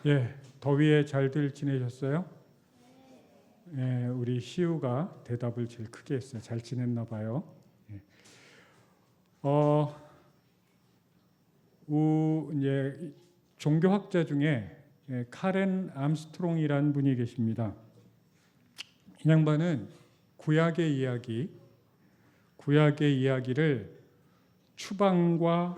예, 더위에 잘들 지내셨어요? 예, 우리 시우가 대답을 제일 크게 했어요. 잘 지냈나 봐요. 예. 어, 이제 종교학자 중에 카렌 암스트롱이라는 분이 계십니다. 이 양반은 구약의 이야기를 추방과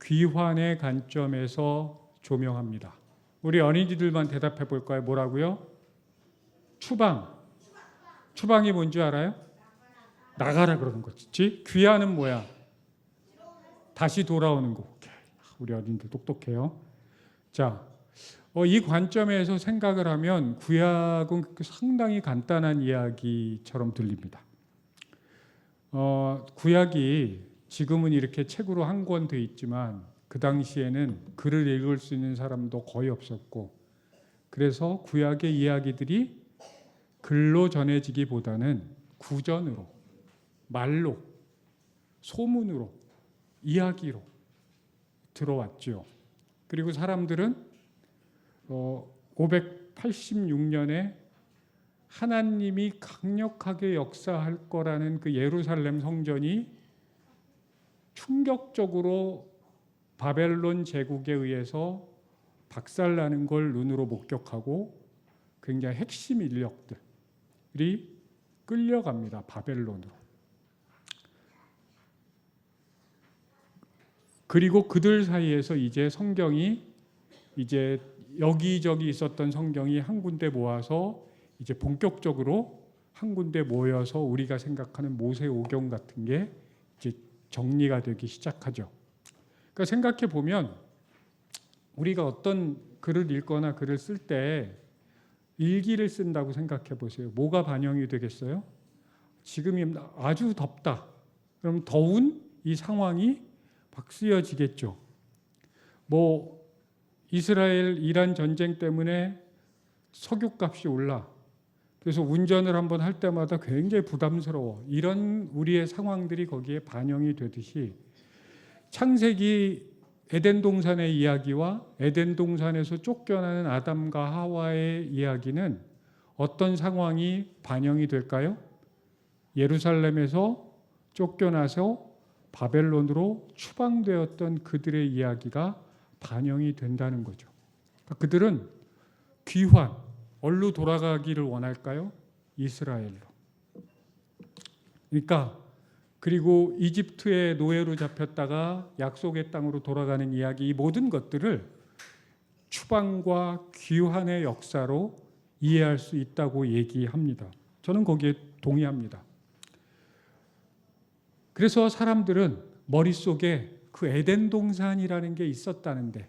귀환의 관점에서 조명합니다. 우리 어린이들만 대답해 볼까요? 뭐라고요? 추방이 뭔지 알아요? 나가라 그러는 거지. 귀환은 뭐야? 다시 돌아오는 거. 우리 어린이들 똑똑해요. 자, 이 관점에서 생각을 하면 구약은 상당히 간단한 이야기처럼 들립니다. 구약이 지금은 이렇게 책으로 한 권 돼 있지만 그 당시에는 글을 읽을 수 있는 사람도 거의 없었고, 그래서 구약의 이야기들이 글로 전해지기보다는 구전으로, 말로, 소문으로, 이야기로 들어왔죠. 그리고 사람들은 586년에 하나님이 강력하게 역사할 거라는 그 예루살렘 성전이 충격적으로 바벨론 제국에 의해서 박살나는 걸 눈으로 목격하고 굉장히 핵심 인력들이 끌려갑니다. 바벨론으로. 그리고 그들 사이에서 이제 성경이 이제 여기저기 있었던 성경이 한 군데 모아서 이제 본격적으로 한 군데 모여서 우리가 생각하는 모세오경 같은 게 이제 정리가 되기 시작하죠. 그러니까 생각해 보면 우리가 어떤 글을 읽거나 글을 쓸 때 일기를 쓴다고 생각해 보세요. 뭐가 반영이 되겠어요? 지금이 아주 덥다. 그럼 더운 이 상황이 막 쓰여지겠죠. 뭐 이스라엘 이란 전쟁 때문에 석유값이 올라. 그래서 운전을 한번 할 때마다 굉장히 부담스러워. 이런 우리의 상황들이 거기에 반영이 되듯이 창세기 에덴 동산의 이야기와 에덴 동산에서 쫓겨나는 아담과 하와의 이야기는 어떤 상황이 반영이 될까요? 예루살렘에서 쫓겨나서 바벨론으로 추방되었던 그들의 이야기가 반영이 된다는 거죠. 그들은 귀환, 어디로 돌아가기를 원할까요? 이스라엘로. 그러니까 그리고 이집트의 노예로 잡혔다가 약속의 땅으로 돌아가는 이야기, 이 모든 것들을 추방과 귀환의 역사로 이해할 수 있다고 얘기합니다. 저는 거기에 동의합니다. 그래서 사람들은 머릿속에 그 에덴 동산이라는 게 있었다는데,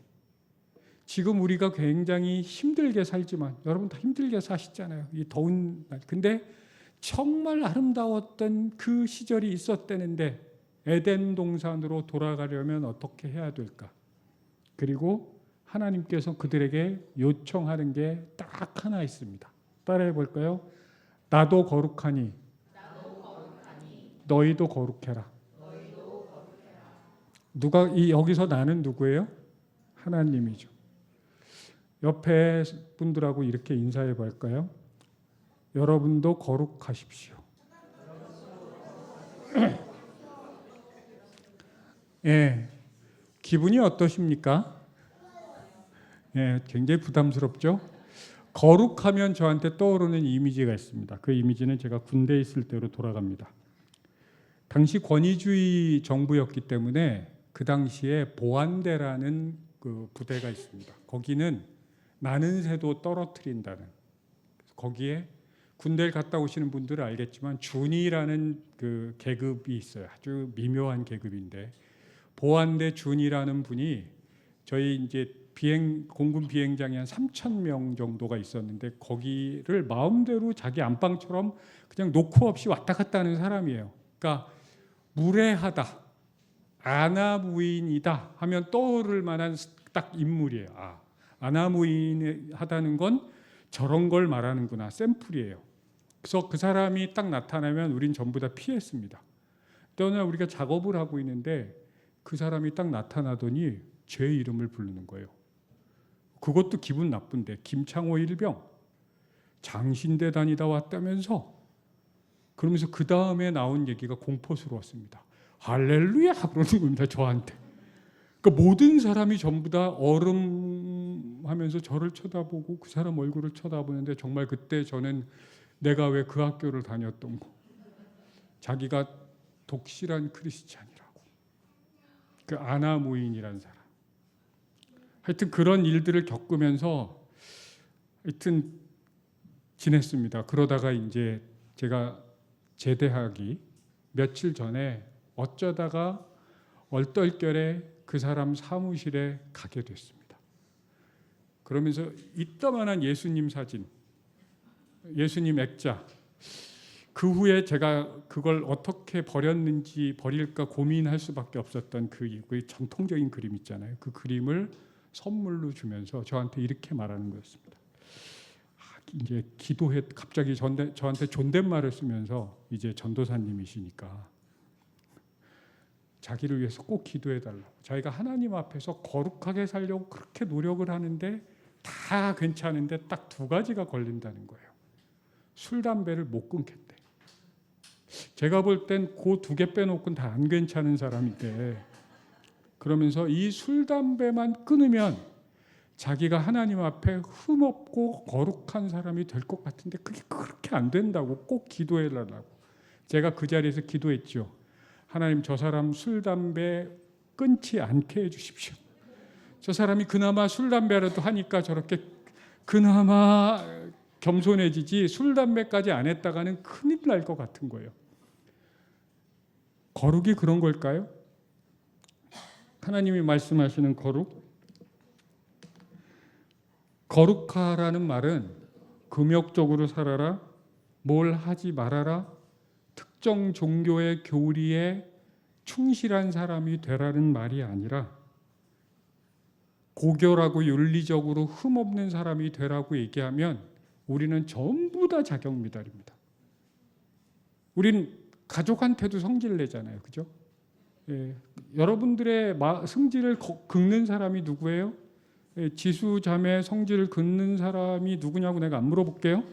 지금 우리가 굉장히 힘들게 살지만, 여러분 다 힘들게 사시잖아요. 이 더운 날. 근데 정말 아름다웠던 그 시절이 있었다는데 에덴 동산으로 돌아가려면 어떻게 해야 될까? 그리고 하나님께서 그들에게 요청하는 게 딱 하나 있습니다. 따라해 볼까요? 나도 거룩하니 너희도 거룩해라. 누가 여기서 나는 누구예요? 하나님이죠. 옆에 분들하고 이렇게 인사해 볼까요? 여러분도 거룩하십시오. 예, 기분이 어떠십니까? 예, 굉장히 부담스럽죠? 거룩하면 저한테 떠오르는 이미지가 있습니다. 그 이미지는 제가 군대에 있을 때로 돌아갑니다. 당시 권위주의 정부였기 때문에 그 당시에 보안대라는 그 부대가 있습니다. 거기는 나는 새도 떨어뜨린다는, 거기에 군대를 갔다 오시는 분들은 알겠지만 준이라는 그 계급이 있어요. 아주 미묘한 계급인데, 보안대 준이라는 분이 저희 이제 공군 비행장이 한 3,000명 정도가 있었는데 거기를 마음대로 자기 안방처럼 그냥 노크 없이 왔다 갔다 하는 사람이에요. 그러니까 무례하다, 아나무인이다 하면 떠오를 만한 딱 인물이에요. 아나무인하다는 건 저런 걸 말하는구나, 샘플이에요. 그래서 그 사람이 딱 나타나면 우린 전부 다 피했습니다. 또 어느 날 우리가 작업을 하고 있는데 그 사람이 딱 나타나더니 제 이름을 부르는 거예요. 그것도 기분 나쁜데 김창호 일병 장신대 다니다 왔다면서. 그러면서 그 다음에 나온 얘기가 공포스러웠습니다. 할렐루야 그러는 겁니다, 저한테. 그러니까 모든 사람이 전부 다 얼음하면서 저를 쳐다보고 그 사람 얼굴을 쳐다보는데, 정말 그때 저는 내가 왜 그 학교를 다녔던 거, 자기가 독실한 크리스찬이라고, 그 아나무인이라는 사람. 하여튼 그런 일들을 겪으면서 하여튼 지냈습니다. 그러다가 이제 제가 제대하기 며칠 전에 어쩌다가 얼떨결에 그 사람 사무실에 가게 됐습니다. 그러면서 이따만한 예수님 사진, 예수님 액자, 그 후에 제가 그걸 어떻게 버렸는지 버릴까 고민할 수밖에 없었던 그 전통적인 그림 있잖아요. 그 그림을 선물로 주면서 저한테 이렇게 말하는 거였습니다. 이제 기도해, 갑자기 저한테 존댓말을 쓰면서, 이제 전도사님이시니까 자기를 위해서 꼭 기도해 달라고. 자기가 하나님 앞에서 거룩하게 살려고 그렇게 노력을 하는데 다 괜찮은데 딱 두 가지가 걸린다는 거예요. 술, 담배를 못 끊겠대. 제가 볼 땐 그 두 개 빼놓고는 다 안 괜찮은 사람인데, 그러면서 이 술, 담배만 끊으면 자기가 하나님 앞에 흠없고 거룩한 사람이 될 것 같은데 그게 그렇게 안 된다고 꼭 기도해 달라고. 제가 그 자리에서 기도했죠. 하나님, 저 사람 술, 담배 끊지 않게 해주십시오. 저 사람이 그나마 술, 담배라도 하니까 저렇게 그나마 겸손해지지, 술, 담배까지 안 했다가는 큰일 날 것 같은 거예요. 거룩이 그런 걸까요? 하나님이 말씀하시는 거룩, 거룩하라는 말은 금욕적으로 살아라, 뭘 하지 말아라, 특정 종교의 교리에 충실한 사람이 되라는 말이 아니라 고결하고 윤리적으로 흠없는 사람이 되라고 얘기하면 우리는 전부 다 자격미달입니다. 우린 가족한테도 성질 내잖아요. 그죠? 예, 여러분들의 성질을 긁는 사람이 누구예요? 예, 지수 자매 성질을 긁는 사람이 누구냐고 내가 안 물어볼게요.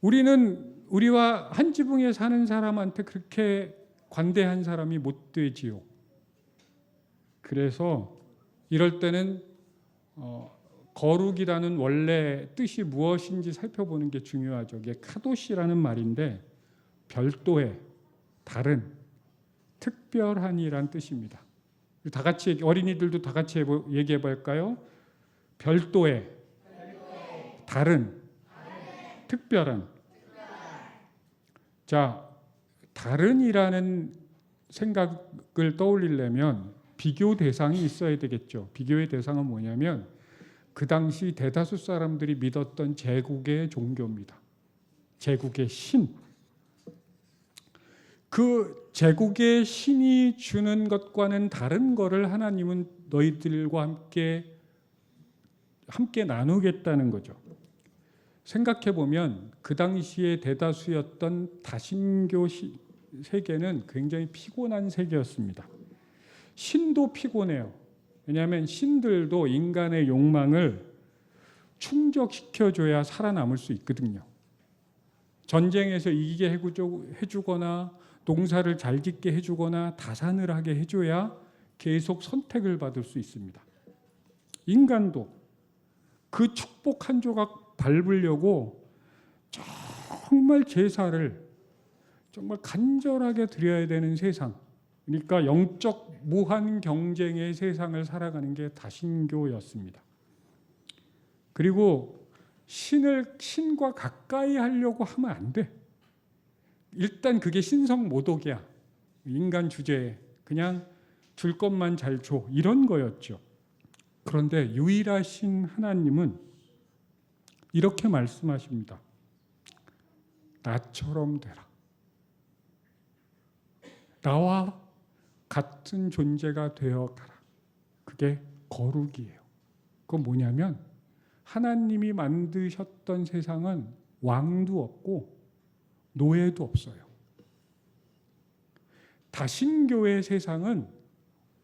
우리는 우리와 한 지붕에 사는 사람한테 그렇게 관대한 사람이 못 되지요. 그래서 이럴 때는 거룩이라는 원래 뜻이 무엇인지 살펴보는 게 중요하죠. 이게 카도시라는 말인데 별도의, 다른, 특별한이란 뜻입니다. 다 같이, 어린이들도 다 같이 얘기해 볼까요? 별도의, 다른, 특별한. 자, 다른이라는 생각을 떠올리려면 비교 대상이 있어야 되겠죠. 비교의 대상은 뭐냐면 그 당시 대다수 사람들이 믿었던 제국의 종교입니다. 제국의 신. 그 제국의 신이 주는 것과는 다른 거를 하나님은 너희들과 함께 나누겠다는 거죠. 생각해 보면 그 당시에 대다수였던 다신교 세계는 굉장히 피곤한 세계였습니다. 신도 피곤해요. 왜냐하면 신들도 인간의 욕망을 충족시켜줘야 살아남을 수 있거든요. 전쟁에서 이기게 해주거나 농사를 잘 짓게 해주거나 다산을 하게 해줘야 계속 선택을 받을 수 있습니다. 인간도 그 축복 한 조각 밟으려고 정말 제사를 정말 간절하게 드려야 되는 세상, 그러니까 영적 무한 경쟁의 세상을 살아가는 게 다신교였습니다. 그리고 신과 가까이 하려고 하면 안 돼. 일단 그게 신성 모독이야. 인간 주제에 그냥 줄 것만 잘 줘, 이런 거였죠. 그런데 유일하신 하나님은 이렇게 말씀하십니다. 나처럼 되라. 나와 같은 존재가 되어가라. 그게 거룩이에요. 그건 뭐냐면 하나님이 만드셨던 세상은 왕도 없고 노예도 없어요. 다신교의 세상은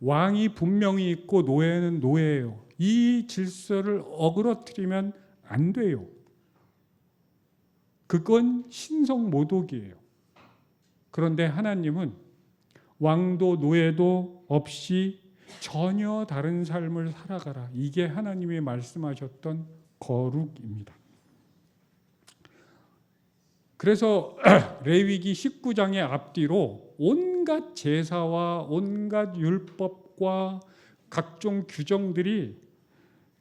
왕이 분명히 있고 노예는 노예예요. 이 질서를 어그러뜨리면 안 돼요. 그건 신성모독이에요. 그런데 하나님은 왕도 노예도 없이 전혀 다른 삶을 살아가라. 이게 하나님이 말씀하셨던 거룩입니다. 그래서 레위기 19장의 앞뒤로 온갖 제사와 온갖 율법과 각종 규정들이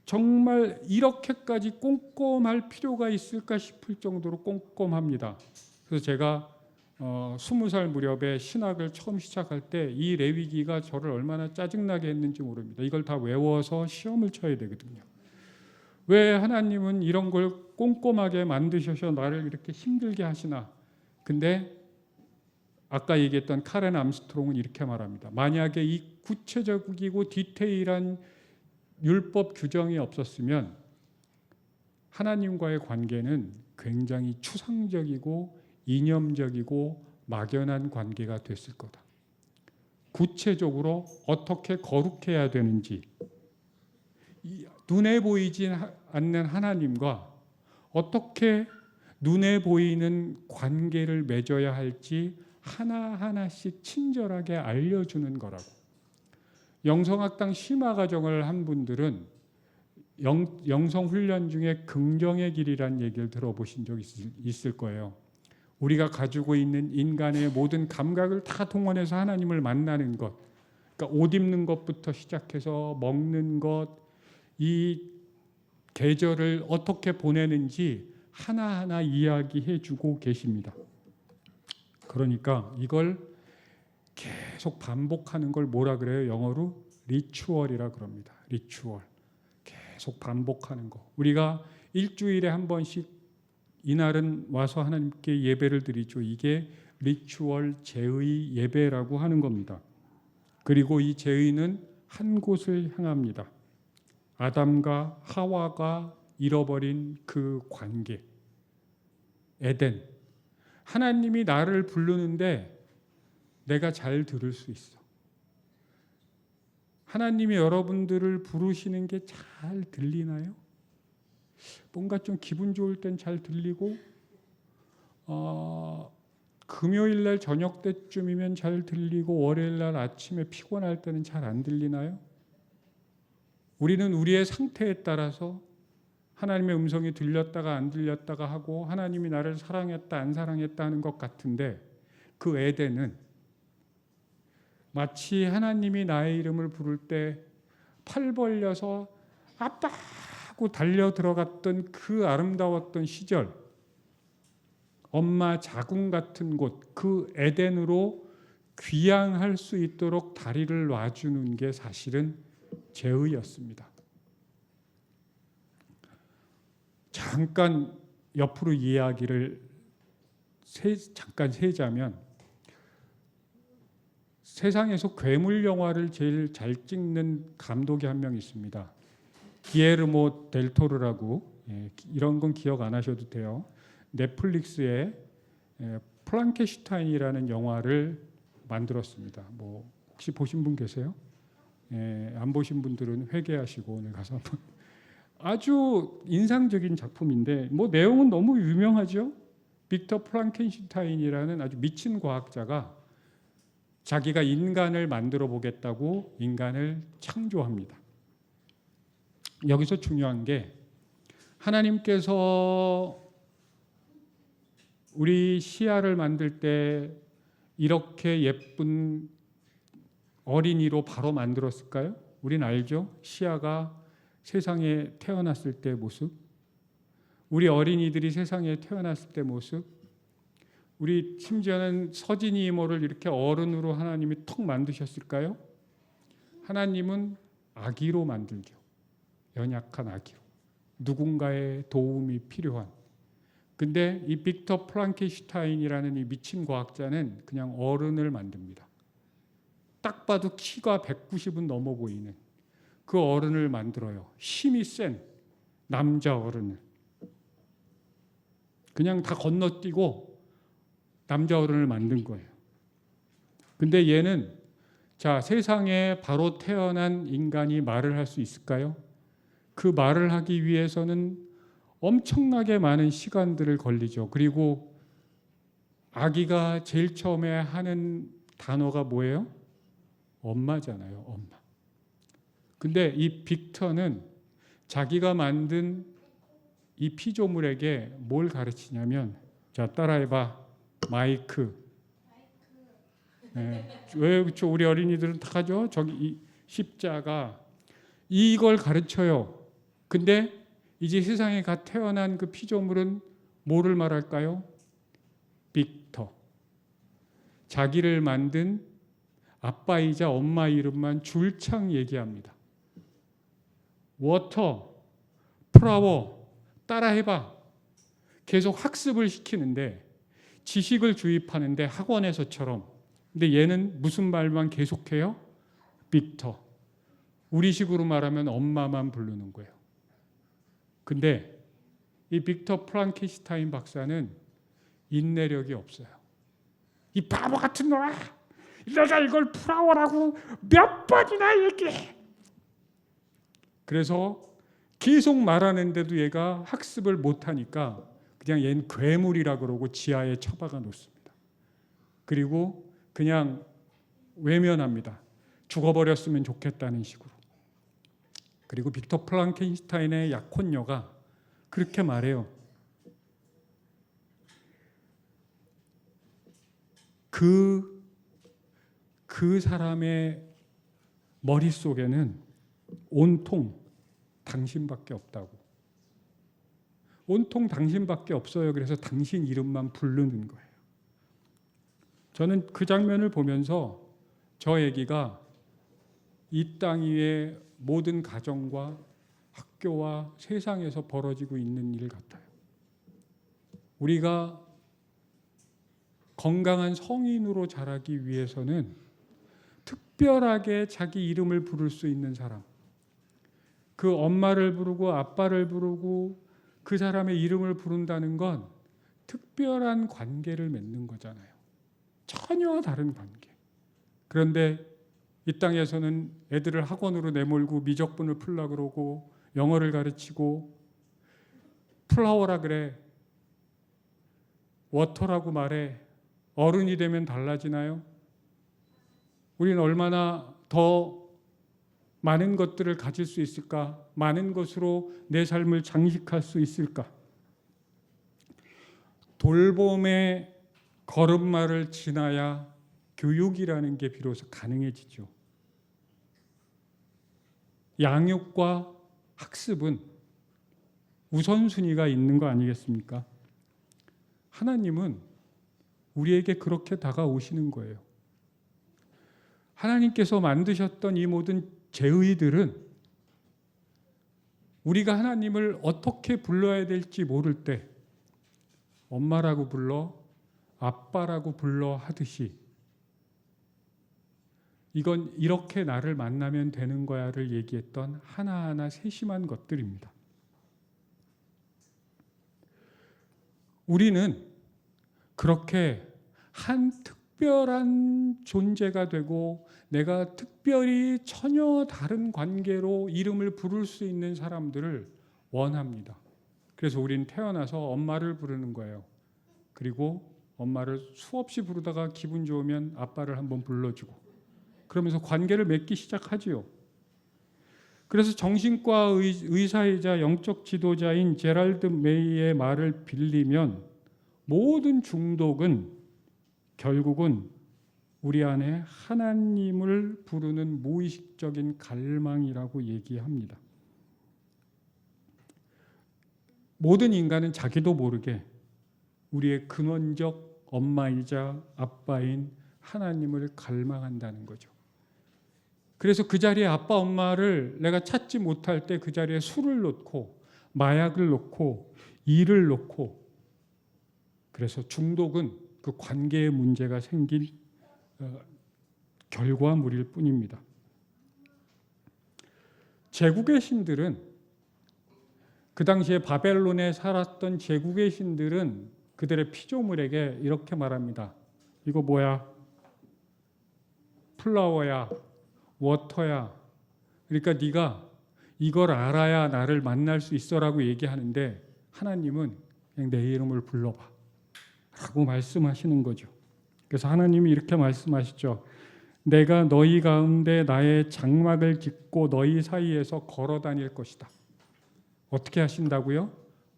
정말 이렇게까지 꼼꼼할 필요가 있을까 싶을 정도로 꼼꼼합니다. 그래서 제가 20살 무렵에 신학을 처음 시작할 때 이 레위기가 저를 얼마나 짜증나게 했는지 모릅니다. 이걸 다 외워서 시험을 쳐야 되거든요. 왜 하나님은 이런 걸 꼼꼼하게 만드셔서 나를 이렇게 힘들게 하시나? 근데 아까 얘기했던 카렌 암스트롱은 이렇게 말합니다. 만약에 이 구체적이고 디테일한 율법 규정이 없었으면 하나님과의 관계는 굉장히 추상적이고 이념적이고 막연한 관계가 됐을 거다. 구체적으로 어떻게 거룩해야 되는지, 눈에 보이지 않는 하나님과 어떻게 눈에 보이는 관계를 맺어야 할지 하나하나씩 친절하게 알려주는 거라고. 영성학당 심화과정을 한 분들은 영성훈련 중에 긍정의 길이라는 얘기를 들어보신 적 있을 거예요. 우리가 가지고 있는 인간의 모든 감각을 다 동원해서 하나님을 만나는 것, 그러니까 옷 입는 것부터 시작해서 먹는 것, 이 계절을 어떻게 보내는지 하나하나 이야기해 주고 계십니다. 그러니까 이걸 계속 반복하는 걸 뭐라 그래요? 영어로 리추얼이라 그럽니다. 리추얼. 계속 반복하는 거. 우리가 일주일에 한 번씩 이날은 와서 하나님께 예배를 드리죠. 이게 리추얼 제의 예배라고 하는 겁니다. 그리고 이 제의는 한 곳을 향합니다. 아담과 하와가 잃어버린 그 관계. 에덴. 하나님이 나를 부르는데 내가 잘 들을 수 있어. 하나님이 여러분들을 부르시는 게 잘 들리나요? 뭔가 좀 기분 좋을 땐 잘 들리고 금요일 날 저녁 때쯤이면 잘 들리고 월요일 날 아침에 피곤할 때는 잘 안 들리나요? 우리는 우리의 상태에 따라서 하나님의 음성이 들렸다가 안 들렸다가 하고 하나님이 나를 사랑했다 안 사랑했다 하는 것 같은데 그 에덴은 마치 하나님이 나의 이름을 부를 때 팔 벌려서 아빠 하고 달려 들어갔던 그 아름다웠던 시절, 엄마 자궁 같은 곳, 그 에덴으로 귀향할 수 있도록 다리를 놔주는 게 사실은 제의였습니다. 잠깐 옆으로 이야기를 잠깐 세자면 세상에서 괴물 영화를 제일 잘 찍는 감독이 한 명 있습니다. 기에르모 델 토르라고. 이런 건 기억 안 하셔도 돼요. 넷플릭스에 플랑켄슈타인이라는 영화를 만들었습니다. 뭐 혹시 보신 분 계세요? 안 보신 분들은 회개하시고 오늘 가서 한번. 아주 인상적인 작품인데 뭐 내용은 너무 유명하죠. 빅터 플랑켄슈타인이라는 아주 미친 과학자가 자기가 인간을 만들어 보겠다고 인간을 창조합니다. 여기서 중요한 게 하나님께서 우리 시아를 만들 때 이렇게 예쁜 어린이로 바로 만들었을까요? 우린 알죠? 시아가 세상에 태어났을 때 모습, 우리 어린이들이 세상에 태어났을 때 모습, 우리 심지어는 서진이 이모를 이렇게 어른으로 하나님이 턱 만드셨을까요? 하나님은 아기로 만들죠. 연약한 아기로. 누군가의 도움이 필요한. 근데 이 빅터 플랑켄슈타인이라는 이 미친 과학자는 그냥 어른을 만듭니다. 딱 봐도 키가 190은 넘어 보이는 그 어른을 만들어요. 힘이 센 남자 어른을. 그냥 다 건너뛰고 남자 어른을 만든 거예요. 근데 얘는 자, 세상에 바로 태어난 인간이 말을 할 수 있을까요? 그 말을 하기 위해서는 엄청나게 많은 시간들을 걸리죠. 그리고 아기가 제일 처음에 하는 단어가 뭐예요? 엄마잖아요. 엄마. 근데 이 빅터는 자기가 만든 이 피조물에게 뭘 가르치냐면, 자, 따라해봐. 마이크. 네. 왜 그렇죠? 우리 어린이들은 다 하죠. 저기 이 십자가 이걸 가르쳐요. 근데 이제 세상에 갓 태어난 그 피조물은 뭐를 말할까요? 빅터. 자기를 만든 아빠이자 엄마 이름만 줄창 얘기합니다. 워터, 플라워, 따라해봐. 계속 학습을 시키는데, 지식을 주입하는데 학원에서처럼. 근데 얘는 무슨 말만 계속해요? 빅터. 우리식으로 말하면 엄마만 부르는 거예요. 근데 이 빅터 프랑켄슈타인 박사는 인내력이 없어요. 이 바보 같은 놈아! 내가 이걸 플라워라고 몇 번이나 얘기해! 그래서 계속 말하는데도 얘가 학습을 못하니까 그냥 얘는 괴물이라 그러고 지하에 처박아 놓습니다. 그리고 그냥 외면합니다. 죽어버렸으면 좋겠다는 식으로. 그리고 빅터 프랑켄슈타인의 약혼녀가 그렇게 말해요. 그 사람의 머릿속에는 온통 당신밖에 없다고. 온통 당신밖에 없어요. 그래서 당신 이름만 부르는 거예요. 저는 그 장면을 보면서 저 애기가 이 땅 위의 모든 가정과 학교와 세상에서 벌어지고 있는 일 같아요. 우리가 건강한 성인으로 자라기 위해서는 특별하게 자기 이름을 부를 수 있는 사람, 그 엄마를 부르고 아빠를 부르고 그 사람의 이름을 부른다는 건 특별한 관계를 맺는 거잖아요. 전혀 다른 관계. 그런데 이 땅에서는 애들을 학원으로 내몰고 미적분을 풀라 그러고 영어를 가르치고 플라워라 그래, 워터라고 말해. 어른이 되면 달라지나요? 우리는 얼마나 더 많은 것들을 가질 수 있을까? 많은 것으로 내 삶을 장식할 수 있을까? 돌봄의 걸음마를 지나야 교육이라는 게 비로소 가능해지죠. 양육과 학습은 우선순위가 있는 거 아니겠습니까? 하나님은 우리에게 그렇게 다가오시는 거예요. 하나님께서 만드셨던 이 모든 제의들은 우리가 하나님을 어떻게 불러야 될지 모를 때 엄마라고 불러, 아빠라고 불러 하듯이 이건 이렇게 나를 만나면 되는 거야를 얘기했던 하나하나 세심한 것들입니다. 우리는 그렇게 한 특별한 존재가 되고 내가 특별히 전혀 다른 관계로 이름을 부를 수 있는 사람들을 원합니다. 그래서 우리는 태어나서 엄마를 부르는 거예요. 그리고 엄마를 수없이 부르다가 기분 좋으면 아빠를 한번 불러주고 그러면서 관계를 맺기 시작하지요. 그래서 정신과 의사이자 영적 지도자인 제랄드 메이의 말을 빌리면 모든 중독은 결국은 우리 안에 하나님을 부르는 무의식적인 갈망이라고 얘기합니다. 모든 인간은 자기도 모르게 우리의 근원적 엄마이자 아빠인 하나님을 갈망한다는 거죠. 그래서 그 자리에 아빠 엄마를 내가 찾지 못할 때 그 자리에 술을 놓고 마약을 놓고 일을 놓고, 그래서 중독은 그 관계의 문제가 생긴 결과물일 뿐입니다. 제국의 신들은, 그 당시에 바벨론에 살았던 제국의 신들은 그들의 피조물에게 이렇게 말합니다. 이거 뭐야? 플라워야, 워터야. 그러니까 네가 이걸 알아야 나를 만날 수 있어라고 얘기하는데 하나님은 그냥 내 이름을 불러봐 라고 말씀하시는 거죠. 그래서 하나님이 이렇게 말씀하시죠. 내가 너희 가운데 나의 장막을 짓고 너희 사이에서 걸어 다닐 것이다. 어떻게 하신다고요?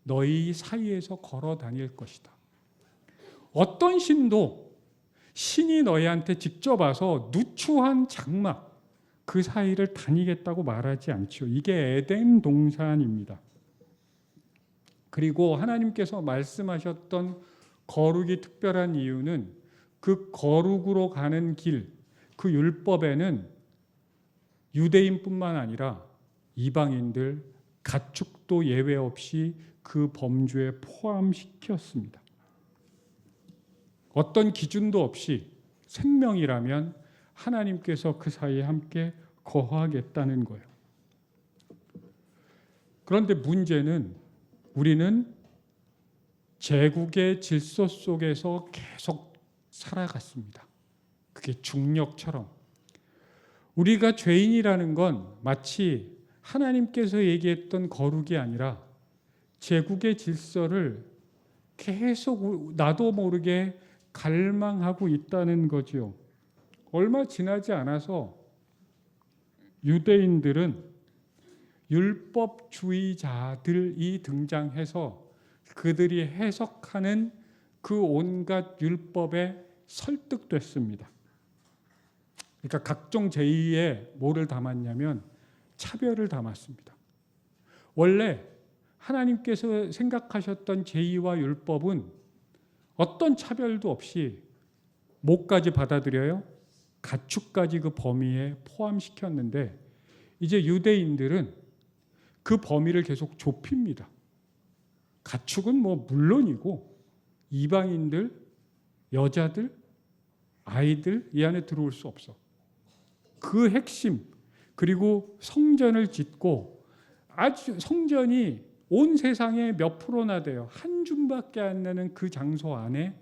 너희 사이에서 걸어 다닐 것이다. 어떤 신도 신이 너희한테 직접 와서 누추한 장막 그 사이를 다니겠다고 말하지 않죠. 이게 에덴 동산입니다. 그리고 하나님께서 말씀하셨던 거룩이 특별한 이유는 그 거룩으로 가는 길, 그 율법에는 유대인뿐만 아니라 이방인들, 가축도 예외 없이 그 범주에 포함시켰습니다. 어떤 기준도 없이 생명이라면 하나님께서 그 사이에 함께 거하겠다는 거예요. 그런데 문제는 우리는 제국의 질서 속에서 계속 살아갔습니다. 그게 중력처럼. 우리가 죄인이라는 건 마치 하나님께서 얘기했던 거룩이 아니라 제국의 질서를 계속 나도 모르게 갈망하고 있다는 거죠. 얼마 지나지 않아서 유대인들은 율법주의자들이 등장해서 그들이 해석하는 그 온갖 율법에 설득됐습니다. 그러니까 각종 제의에 뭐를 담았냐면 차별을 담았습니다. 원래 하나님께서 생각하셨던 제의와 율법은 어떤 차별도 없이 뭐까지 받아들여요? 가축까지 그 범위에 포함시켰는데 이제 유대인들은 그 범위를 계속 좁힙니다. 가축은 뭐 물론이고 이방인들, 여자들, 아이들 이 안에 들어올 수 없어. 그 핵심 그리고 성전을 짓고 아주 성전이 온 세상에 몇 프로나 돼요. 한 줌밖에 안 되는 그 장소 안에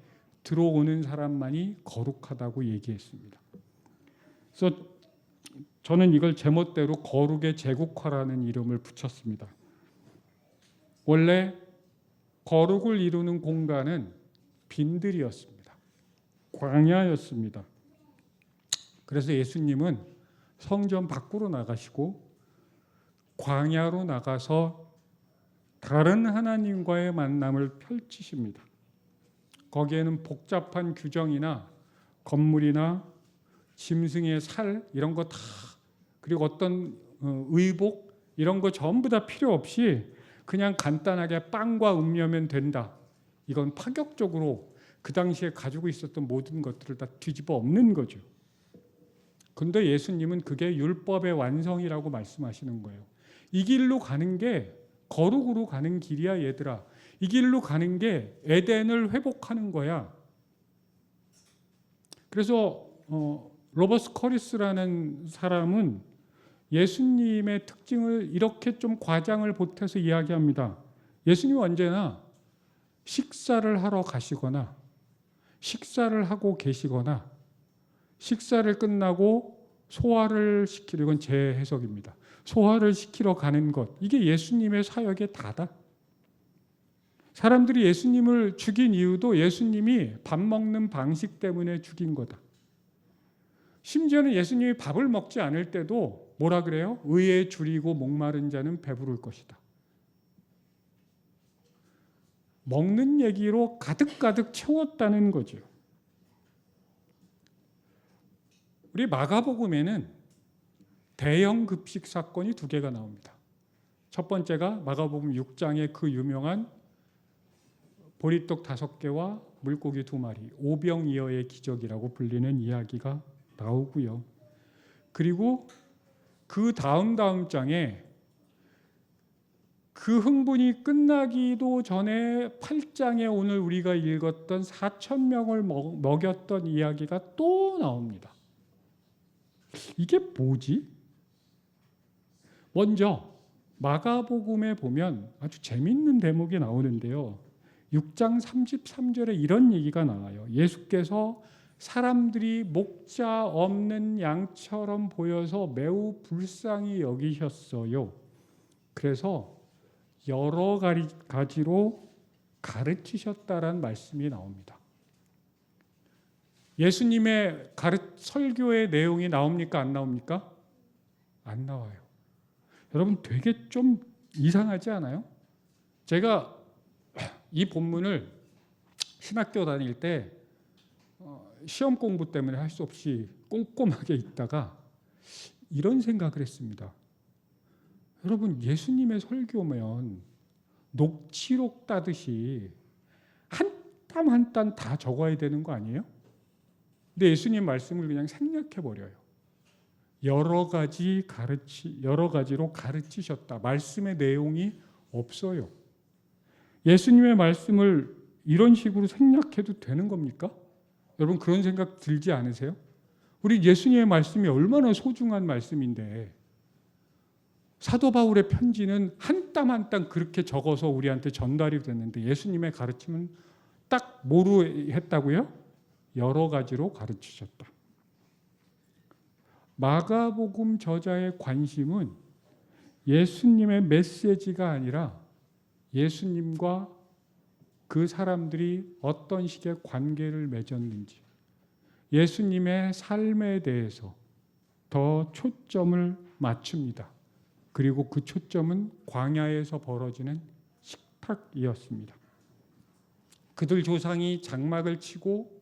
들어오는 사람만이 거룩하다고 얘기했습니다. 그래서 저는 이걸 제멋대로 거룩의 제국화라는 이름을 붙였습니다. 원래 거룩을 이루는 공간은 빈들이었습니다. 광야였습니다. 그래서 예수님은 성전 밖으로 나가시고 광야로 나가서 다른 하나님과의 만남을 펼치십니다. 거기에는 복잡한 규정이나 건물이나 짐승의 살 이런 거 다 그리고 어떤 의복 이런 거 전부 다 필요 없이 그냥 간단하게 빵과 음료면 된다. 이건 파격적으로 그 당시에 가지고 있었던 모든 것들을 다 뒤집어 엎는 거죠. 근데 예수님은 그게 율법의 완성이라고 말씀하시는 거예요. 이 길로 가는 게 거룩으로 가는 길이야 얘들아. 이 길로 가는 게 에덴을 회복하는 거야. 그래서 로버스 커리스라는 사람은 예수님의 특징을 이렇게 좀 과장을 보태서 이야기합니다. 예수님은 언제나 식사를 하러 가시거나 식사를 하고 계시거나 식사를 끝나고 소화를 시키려, 이건 제 해석입니다. 소화를 시키러 가는 것, 이게 예수님의 사역의 다다. 사람들이 예수님을 죽인 이유도 예수님이 밥 먹는 방식 때문에 죽인 거다. 심지어는 예수님이 밥을 먹지 않을 때도 뭐라 그래요? 의에 줄이고 목마른 자는 배부를 것이다. 먹는 얘기로 가득가득 채웠다는 거죠. 우리 마가복음에는 대형 급식 사건이 2개가 나옵니다. 첫 번째가 마가복음 6장의 그 유명한 보리떡 5개와 물고기 2마리, 오병이어의 기적이라고 불리는 이야기가 나오고요. 그리고 그 다음 장에 그 흥분이 끝나기도 전에 8장에 오늘 우리가 읽었던 4,000명을 먹였던 이야기가 또 나옵니다. 이게 뭐지? 먼저 마가복음에 보면 아주 재밌는 대목이 나오는데요. 6장 33절에 이런 얘기가 나와요. 예수께서 사람들이 목자 없는 양처럼 보여서 매우 불쌍히 여기셨어요. 그래서 여러 가지로 가르치셨다라는 말씀이 나옵니다. 예수님의 설교의 내용이 나옵니까? 안 나옵니까? 안 나와요. 여러분 되게 좀 이상하지 않아요? 제가 이 본문을 신학교 다닐 때 시험 공부 때문에 할 수 없이 꼼꼼하게 읽다가 이런 생각을 했습니다. 여러분 예수님의 설교면 녹취록 따듯이 한 땀 한 땀 다 적어야 되는 거 아니에요? 근데 예수님 말씀을 그냥 생략해 버려요. 여러 가지로 가르치셨다. 말씀의 내용이 없어요. 예수님의 말씀을 이런 식으로 생략해도 되는 겁니까? 여러분 그런 생각 들지 않으세요? 우리 예수님의 말씀이 얼마나 소중한 말씀인데 사도 바울의 편지는 한 땀 한 땀 그렇게 적어서 우리한테 전달이 됐는데 예수님의 가르침은 딱 뭐로 했다고요? 여러 가지로 가르치셨다. 마가복음 저자의 관심은 예수님의 메시지가 아니라 예수님과 그 사람들이 어떤 식의 관계를 맺었는지 예수님의 삶에 대해서 더 초점을 맞춥니다. 그리고 그 초점은 광야에서 벌어지는 식탁이었습니다. 그들 조상이 장막을 치고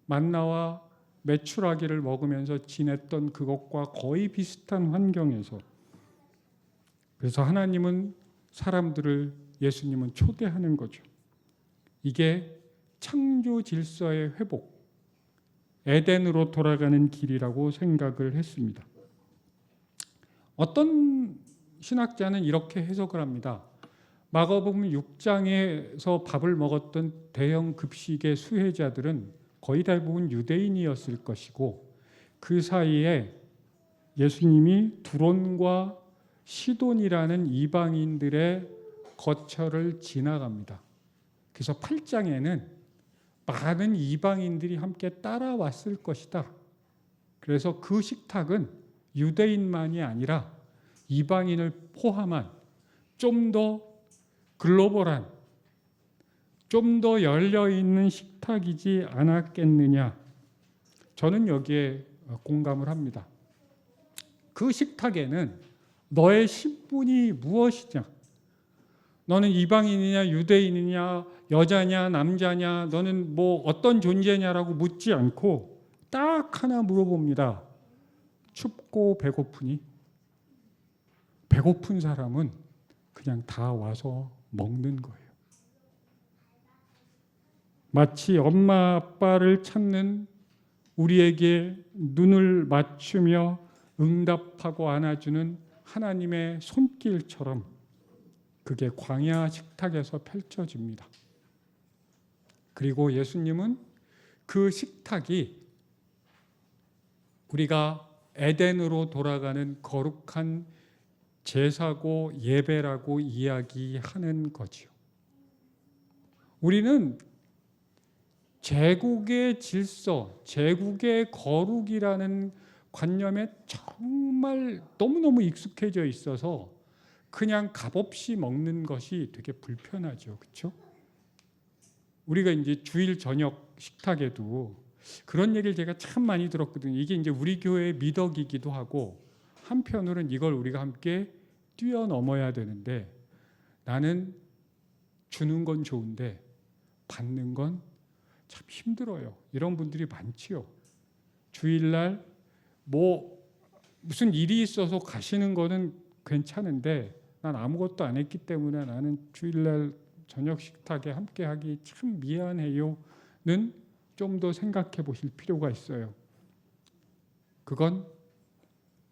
만나와 메추라기를 먹으면서 지냈던 그것과 거의 비슷한 환경에서 그래서 하나님은 사람들을 예수님은 초대하는 거죠. 이게 창조 질서의 회복, 에덴으로 돌아가는 길이라고 생각을 했습니다. 어떤 신학자는 이렇게 해석을 합니다. 마가복음 6장에서 밥을 먹었던 대형 급식의 수혜자들은 거의 대부분 유대인이었을 것이고 그 사이에 예수님이 두론과 시돈이라는 이방인들의 거처를 지나갑니다. 그래서 8장에는 많은 이방인들이 함께 따라왔을 것이다. 그래서 그 식탁은 유대인만이 아니라 이방인을 포함한 좀 더 글로벌한, 좀 더 열려있는 식탁이지 않았겠느냐. 저는 여기에 공감을 합니다. 그 식탁에는 너의 신분이 무엇이냐, 너는 이방인이냐 유대인이냐 여자냐 남자냐 너는 뭐 어떤 존재냐라고 묻지 않고 딱 하나 물어봅니다. 춥고 배고프니? 배고픈 사람은 그냥 다 와서 먹는 거예요. 마치 엄마 아빠를 찾는 우리에게 눈을 맞추며 응답하고 안아주는 하나님의 손길처럼 그게 광야 식탁에서 펼쳐집니다. 그리고 예수님은 그 식탁이 우리가 에덴으로 돌아가는 거룩한 제사고 예배라고 이야기하는 거지요. 우리는 제국의 질서, 제국의 거룩이라는 관념에 정말 너무너무 익숙해져 있어서 그냥 값없이 먹는 것이 되게 불편하죠. 그렇죠? 우리가 이제 주일 저녁 식탁에도 그런 얘기를 제가 참 많이 들었거든요. 이게 이제 우리 교회의 미덕이기도 하고 한편으로는 이걸 우리가 함께 뛰어넘어야 되는데 나는 주는 건 좋은데 받는 건 참 힘들어요. 이런 분들이 많지요. 주일날 뭐 무슨 일이 있어서 가시는 거는 괜찮은데 난 아무것도 안 했기 때문에 나는 주일날 저녁 식탁에 함께하기 참 미안해요는 좀 더 생각해 보실 필요가 있어요. 그건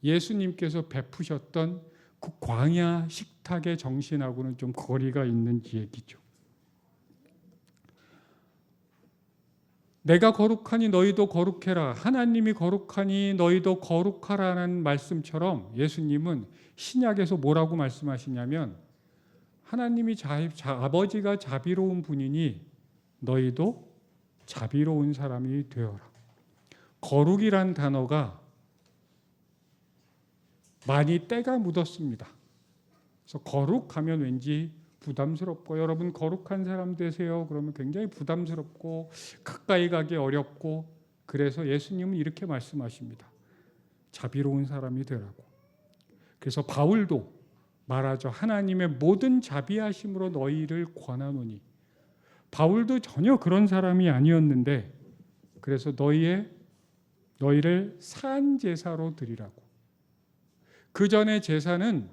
예수님께서 베푸셨던 그 광야 식탁의 정신하고는 좀 거리가 있는 얘기죠. 내가 거룩하니 너희도 거룩해라. 하나님이 거룩하니 너희도 거룩하라는 말씀처럼 예수님은 신약에서 뭐라고 말씀하시냐면 하나님이 아버지가 자비로운 분이니 너희도 자비로운 사람이 되어라. 거룩이란 단어가 많이 때가 묻었습니다. 그래서 거룩하면 왠지 부담스럽고, 여러분 거룩한 사람 되세요 그러면 굉장히 부담스럽고 가까이 가기 어렵고, 그래서 예수님은 이렇게 말씀하십니다. 자비로운 사람이 되라고. 그래서 바울도 말하죠. 하나님의 모든 자비하심으로 너희를 권하노니. 바울도 전혀 그런 사람이 아니었는데, 그래서 너희를 산 제사로 드리라고. 그 전에 제사는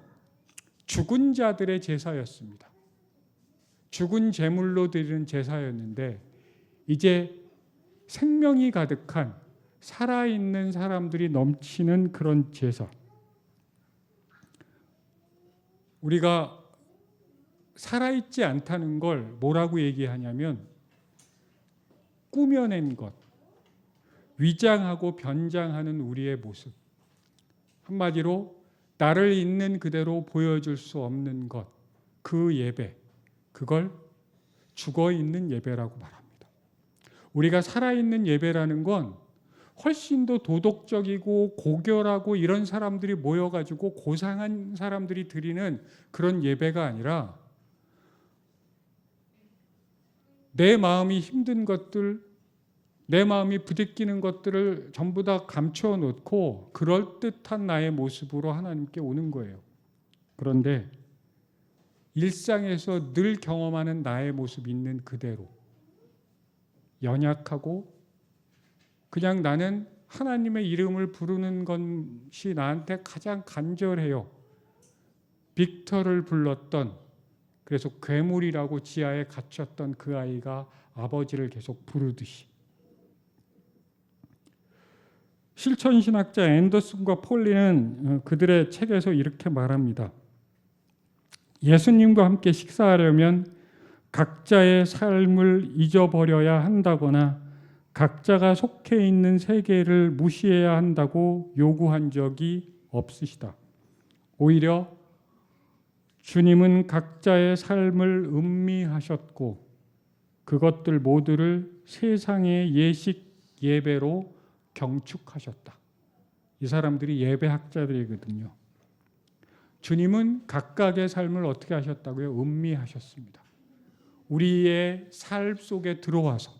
죽은 자들의 제사였습니다. 죽은 제물로 드리는 제사였는데, 이제 생명이 가득한 살아있는 사람들이 넘치는 그런 제사. 우리가 살아있지 않다는 걸 뭐라고 얘기하냐면 꾸며낸 것, 위장하고 변장하는 우리의 모습. 한마디로 나를 있는 그대로 보여줄 수 없는 것, 그 예배, 그걸 죽어있는 예배라고 말합니다. 우리가 살아있는 예배라는 건 훨씬 더 도덕적이고 고결하고 이런 사람들이 모여가지고 고상한 사람들이 드리는 그런 예배가 아니라, 내 마음이 힘든 것들, 내 마음이 부대끼는 것들을 전부 다 감춰 놓고 그럴듯한 나의 모습으로 하나님께 오는 거예요. 그런데 일상에서 늘 경험하는 나의 모습 있는 그대로, 연약하고 그냥 나는 하나님의 이름을 부르는 것이 나한테 가장 간절해요. 빅터를 불렀던, 그래서 괴물이라고 지하에 갇혔던 그 아이가 아버지를 계속 부르듯이. 실천신학자 앤더슨과 폴리는 그들의 책에서 이렇게 말합니다. 예수님과 함께 식사하려면 각자의 삶을 잊어버려야 한다거나 각자가 속해 있는 세계를 무시해야 한다고 요구한 적이 없으시다. 오히려 주님은 각자의 삶을 음미하셨고 그것들 모두를 세상의 예식 예배로 경축하셨다. 이 사람들이 예배학자들이거든요. 주님은 각각의 삶을 어떻게 하셨다고요? 음미하셨습니다. 우리의 삶 속에 들어와서,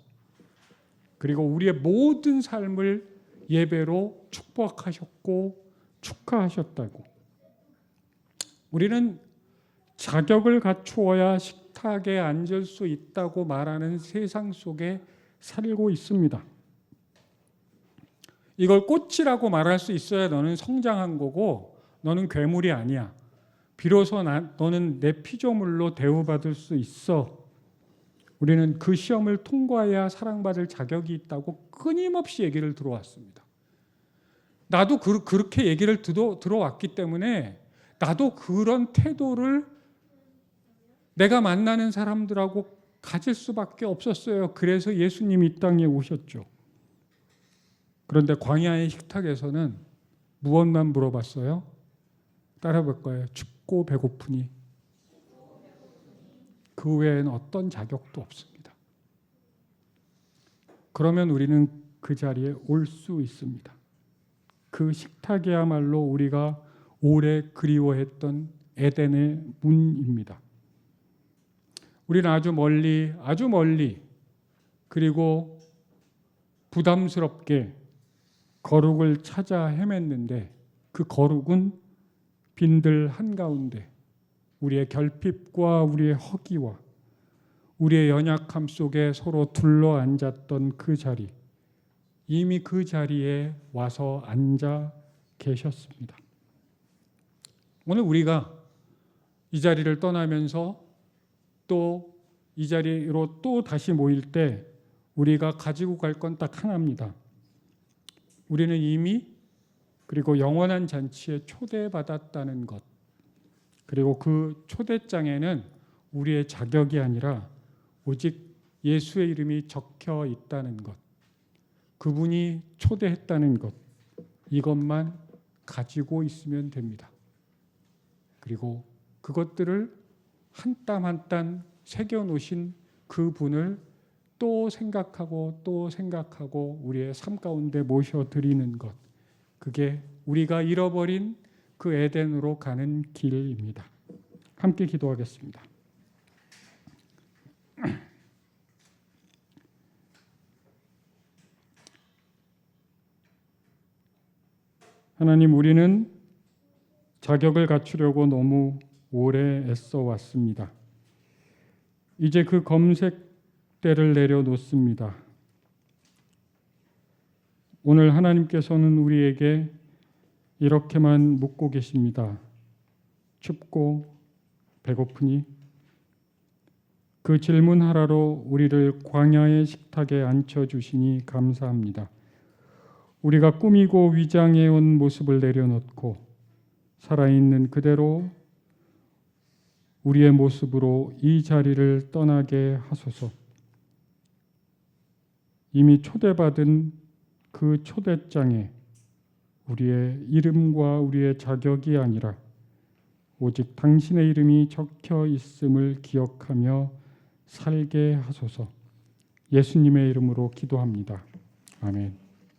그리고 우리의 모든 삶을 예배로 축복하셨고 축하하셨다고. 우리는 자격을 갖추어야 식탁에 앉을 수 있다고 말하는 세상 속에 살고 있습니다. 이걸 꽃이라고 말할 수 있어야 너는 성장한 거고 너는 괴물이 아니야. 비로소 너는 내 피조물로 대우받을 수 있어. 우리는 그 시험을 통과해야 사랑받을 자격이 있다고 끊임없이 얘기를 들어왔습니다. 나도 그렇게 얘기를 들어왔기 때문에 나도 그런 태도를 내가 만나는 사람들하고 가질 수밖에 없었어요. 그래서 예수님이 이 땅에 오셨죠. 그런데 광야의 식탁에서는 무엇만 물어봤어요? 따라볼 거예요. 춥고 배고프니. 그 외에는 어떤 자격도 없습니다. 그러면 우리는 그 자리에 올 수 있습니다. 그 식탁이야말로 우리가 오래 그리워했던 에덴의 문입니다. 우리는 아주 멀리 그리고 부담스럽게 거룩을 찾아 헤맸는데, 그 거룩은 빈들 한가운데 우리의 결핍과 우리의 허기와 우리의 연약함 속에 서로 둘러앉았던 그 자리, 이미 그 자리에 와서 앉아 계셨습니다. 오늘 우리가 이 자리를 떠나면서 또 이 자리로 또 다시 모일 때 우리가 가지고 갈 건 딱 하나입니다. 우리는 이미 그리고 영원한 잔치에 초대받았다는 것, 그리고 그 초대장에는 우리의 자격이 아니라 오직 예수의 이름이 적혀 있다는 것, 그분이 초대했다는 것, 이것만 가지고 있으면 됩니다. 그리고 그것들을 한 땀 한 땀 새겨놓으신 그분을 또 생각하고 또 생각하고 우리의 삶 가운데 모셔드리는 것, 그게 우리가 잃어버린 그 에덴으로 가는 길입니다. 함께 기도하겠습니다. 하나님, 우리는 자격을 갖추려고 너무 오래 애써 왔습니다. 이제 그 검색대를 내려놓습니다. 오늘 하나님께서는 우리에게 이렇게만 묻고 계십니다. 춥고 배고프니? 그 질문 하나로 우리를 광야의 식탁에 앉혀주시니 감사합니다. 우리가 꾸미고 위장해온 모습을 내려놓고 살아있는 그대로 우리의 모습으로 이 자리를 떠나게 하소서. 이미 초대받은 그 초대장에 우리의 이름과 우리의 자격이 아니라 오직 당신의 이름이 적혀 있음을 기억하며 살게 하소서. 예수님의 이름으로 기도합니다. 아멘.